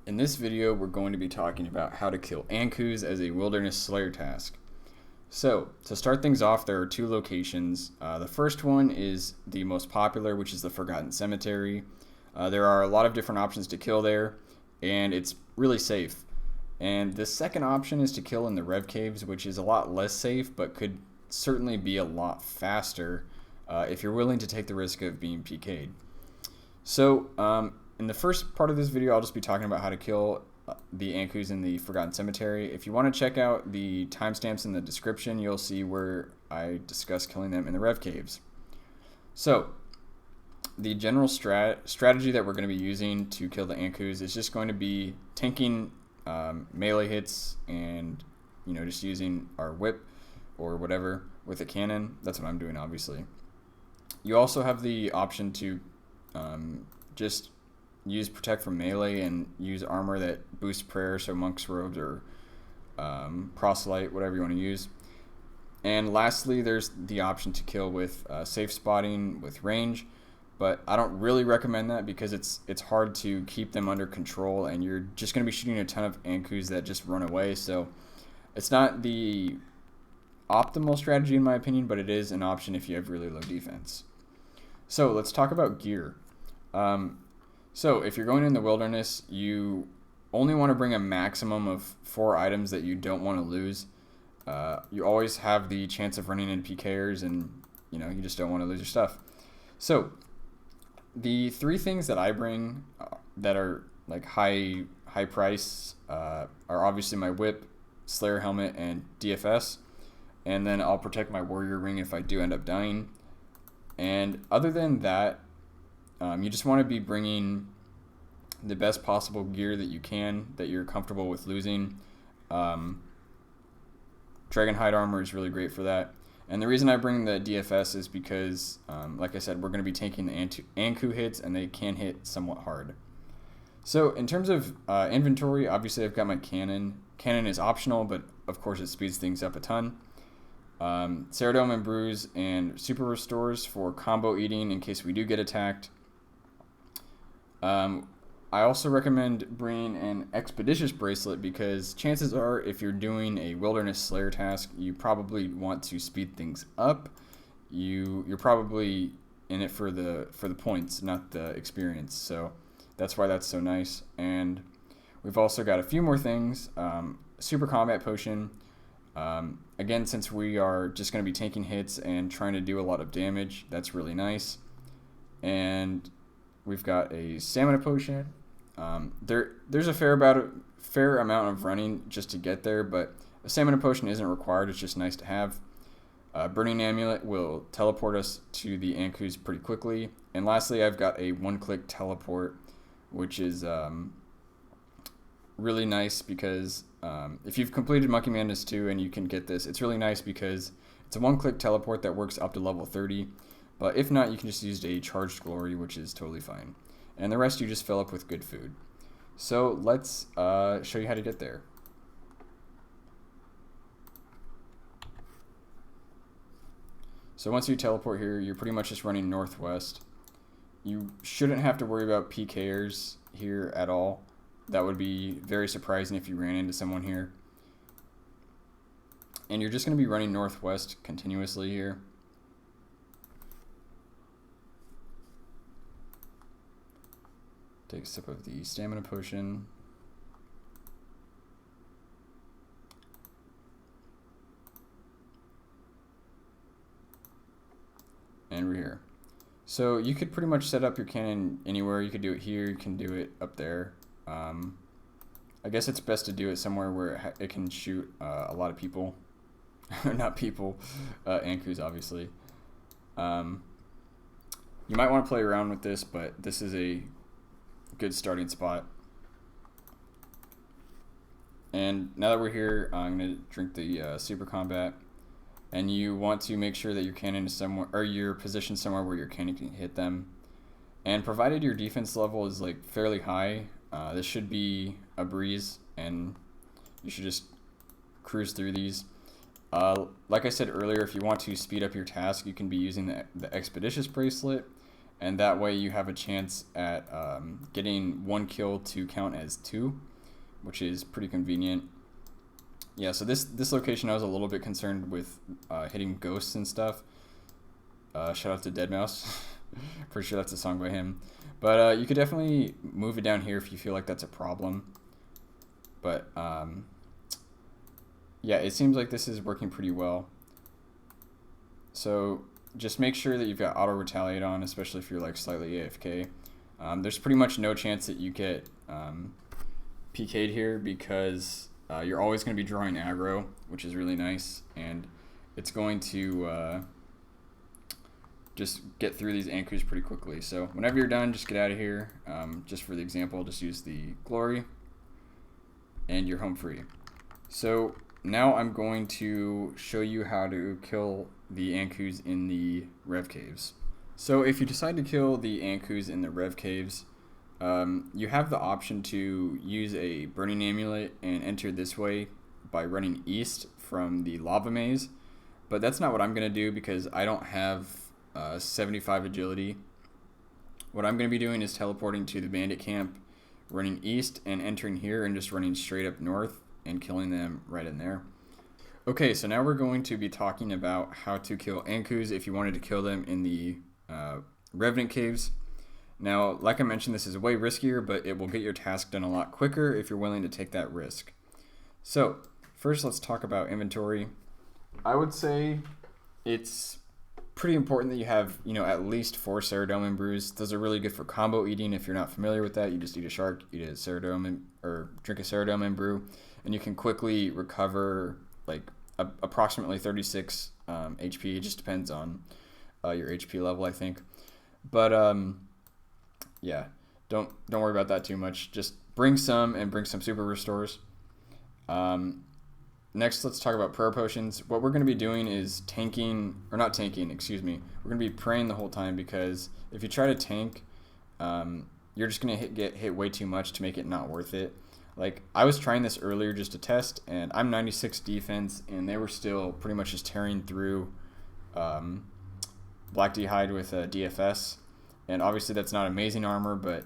In this video, we're going to be talking about how to kill Ankous as a wilderness slayer task. So, to start things off, there are two locations. The first one is the most popular, which is the Forgotten Cemetery. There are a lot of different options to kill there, and it's really safe. And the second option is to kill in the Rev Caves, which is a lot less safe, but could certainly be a lot faster if you're willing to take the risk of being PK'd. So, in the first part of this video, I'll just be talking about how to kill the Ankous in the Forgotten Cemetery. If you want to check out the timestamps in the description, you'll see where I discuss killing them in the Rev Caves. So, the general strategy that we're going to be using to kill the Ankous is just going to be tanking melee hits and, just using our whip or whatever with a cannon. That's what I'm doing, obviously. You also have the option to just use protect from melee and use armor that boosts prayer, so monk's robes or proselyte, whatever you want to use. And lastly, there's the option to kill with safe spotting with range, but I don't really recommend that because it's hard to keep them under control, and you're just going to be shooting a ton of Ankous that just run away. So it's not the optimal strategy in my opinion, but it is an option if you have really low defense. So let's talk about gear. So if you're going in the wilderness, you only want to bring a maximum of 4 items that you don't want to lose. You always have the chance of running into PKers, and you just don't want to lose your stuff. So the 3 things that I bring that are like high price are obviously my whip, Slayer helmet, and DFS. And then I'll protect my warrior ring if I do end up dying. And other than that, you just want to be bringing the best possible gear that you can, that you're comfortable with losing. Dragonhide armor is really great for that. And the reason I bring the DFS is because, like I said, we're going to be taking the Ankou hits, and they can hit somewhat hard. So in terms of inventory, obviously I've got my cannon. Cannon is optional, but of course it speeds things up a ton. Ceradome and Bruise and Super Restores for combo eating in case we do get attacked. I also recommend bringing an Expeditious Bracelet because chances are if you're doing a Wilderness Slayer task, you probably want to speed things up. You're probably in it for the points, not the experience. So that's why that's so nice. And we've also got a few more things. Super Combat Potion. Again, since we are just going to be taking hits and trying to do a lot of damage, that's really nice. And we've got a Stamina Potion. There's a fair amount of running just to get there, but a Stamina Potion isn't required. It's just nice to have. Burning Amulet will teleport us to the Ankous pretty quickly. And lastly, I've got a one-click teleport, which is really nice because if you've completed Monkey Madness 2 and you can get this, it's really nice because it's a one-click teleport that works up to level 30. But if not, you can just use a Charged Glory, which is totally fine. And the rest you just fill up with good food. So let's show you how to get there. So once you teleport here, you're pretty much just running northwest. You shouldn't have to worry about PKers here at all. That would be very surprising if you ran into someone here. And you're just going to be running northwest continuously here. Take a sip of the Stamina Potion. And we're here. So you could pretty much set up your cannon anywhere. You could do it here, you can do it up there. I guess it's best to do it somewhere where it can shoot a lot of people. Not people, Ankous obviously. You might want to play around with this, but this is a good starting spot. And now that we're here, I'm going to drink the Super Combat. And you want to make sure that your cannon is somewhere, or you're positioned somewhere where your cannon can hit them. And provided your defense level is like fairly high, this should be a breeze, and you should just cruise through these. Like I said earlier, if you want to speed up your task, you can be using the Expeditious Bracelet. and that way you have a chance at getting 1 kill to count as 2, which is pretty convenient. Yeah, so this location I was a little bit concerned with hitting ghosts and stuff. Shout out to Deadmau5. Pretty sure that's a song by him. But you could definitely move it down here if you feel like that's a problem. But yeah, it seems like this is working pretty well. So just make sure that you've got auto retaliate on, especially if you're like slightly AFK. There's pretty much no chance that you get PK'd here because you're always going to be drawing aggro, which is really nice, and it's going to just get through these Ankous pretty quickly. So whenever you're done, just get out of here. Just for the example, just use the glory, and you're home free. So now I'm going to show you how to kill the Ankous in the Rev Caves. So if you decide to kill the Ankous in the Rev Caves, you have the option to use a burning amulet and enter this way by running east from the lava maze, but that's not what I'm going to do because I don't have 75 agility. What I'm going to be doing is teleporting to the bandit camp, running east and entering here and just running straight up north and killing them right in there. Okay, so now we're going to be talking about how to kill Ankous if you wanted to kill them in the Revenant Caves. Now, like I mentioned, this is way riskier, but it will get your task done a lot quicker if you're willing to take that risk. So, first let's talk about inventory. I would say it's pretty important that you have, at least 4 Ceradomin brews. Those are really good for combo eating. If you're not familiar with that, you just eat a shark, eat a Ceradomin, or drink a Ceradomin brew, and you can quickly recover like approximately 36 HP. It just depends on your HP level, I think. But yeah, don't worry about that too much. Just bring some and bring some super restores. Next, let's talk about prayer potions. What we're going to be doing is we're going to be praying the whole time, because if you try to tank, you're just going to get hit way too much to make it not worth it. Like, I was trying this earlier just to test, and I'm 96 defense, and they were still pretty much just tearing through Black D'hide with DFS. And obviously that's not amazing armor, but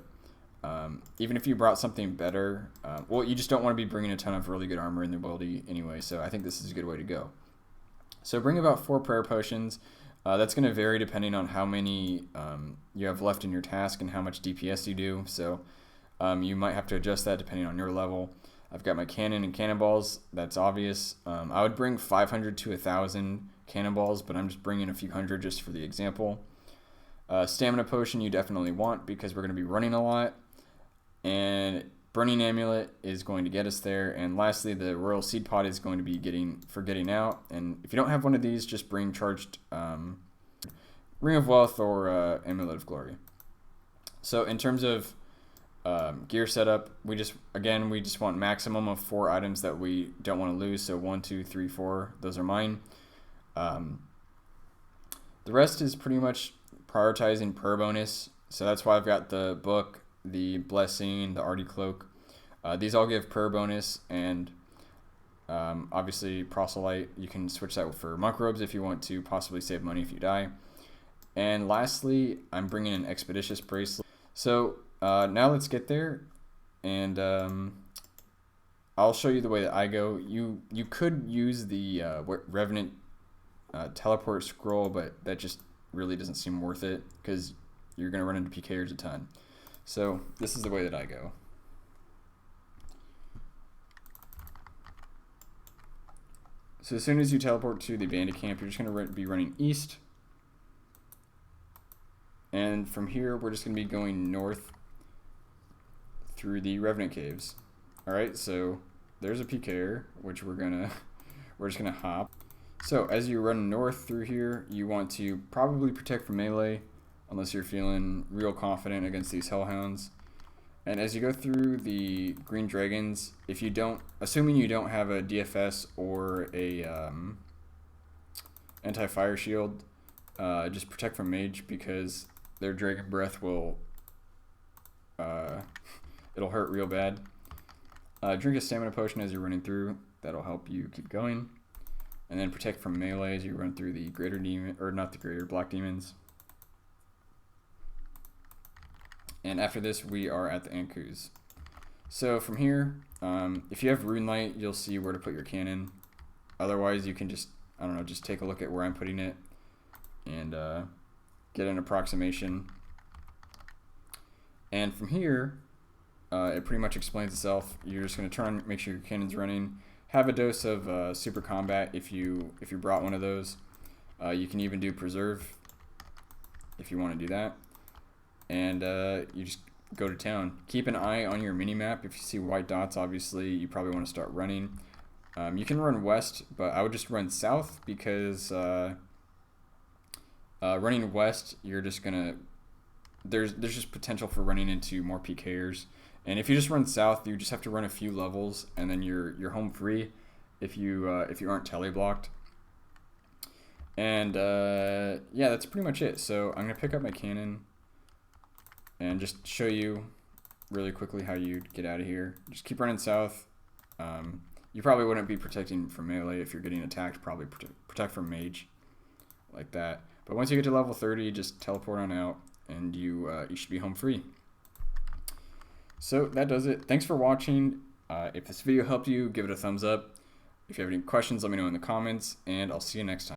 even if you brought something better, well, you just don't want to be bringing a ton of really good armor in the ability anyway, so I think this is a good way to go. So bring about 4 prayer potions. That's going to vary depending on how many you have left in your task and how much DPS you do, so you might have to adjust that depending on your level. I've got my cannon and cannonballs, that's obvious. I would bring 500 to 1,000 cannonballs, but I'm just bringing a few hundred just for the example. Stamina potion you definitely want because we're going to be running a lot, and burning amulet is going to get us there, and lastly the royal seed pod is going to be getting out, and if you don't have one of these, just bring charged ring of wealth or amulet of glory. So in terms of gear setup, we just want maximum of 4 items that we don't want to lose, so 1, 2, 3, 4, those are mine. The rest is pretty much prioritizing prayer bonus, so that's why I've got the book, the blessing, the arty cloak. These all give prayer bonus, and obviously proselyte, you can switch that for monk robes if you want to possibly save money if you die. And lastly, I'm bringing an expeditious bracelet. So now let's get there, and I'll show you the way that I go. You could use the Revenant teleport scroll, but that just really doesn't seem worth it because you're going to run into PKers a ton. So this is the way that I go. So as soon as you teleport to the bandit camp, you're just going to be running east. And from here, we're just going to be going north through the Revenant Caves. Alright, so there's a PKer, which we're just going to hop. So as you run north through here, you want to probably protect from melee, unless you're feeling real confident against these hellhounds. And as you go through the green dragons, assuming you don't have a DFS or a anti-fire shield, just protect from mage, because their dragon breath will it'll hurt real bad. Drink a stamina potion as you're running through, that'll help you keep going. And then protect from melee as you run through the greater demon, or not the greater, black demons. And after this, we are at the Ankous. So from here, if you have Rune Light, you'll see where to put your cannon. Otherwise, you can just, I don't know, just take a look at where I'm putting it and get an approximation. And from here, it pretty much explains itself. You're just going to turn on, make sure your cannon's running. Have a dose of Super Combat if you brought one of those. You can even do Preserve if you want to do that. And you just go to town. Keep an eye on your mini-map. If you see white dots, obviously, you probably want to start running. You can run west, but I would just run south because running west, you're just going to... There's just potential for running into more PKers. And if you just run south, you just have to run a few levels, and then you're home free if you aren't tele-blocked. And yeah, that's pretty much it. So I'm gonna pick up my cannon and just show you really quickly how you get out of here. Just keep running south. You probably wouldn't be protecting from melee if you're getting attacked. Probably protect from mage, like that. But once you get to level 30, just teleport on out, and you should be home free. So that does it. Thanks for watching. If this video helped you, give it a thumbs up. If you have any questions, let me know in the comments, and I'll see you next time.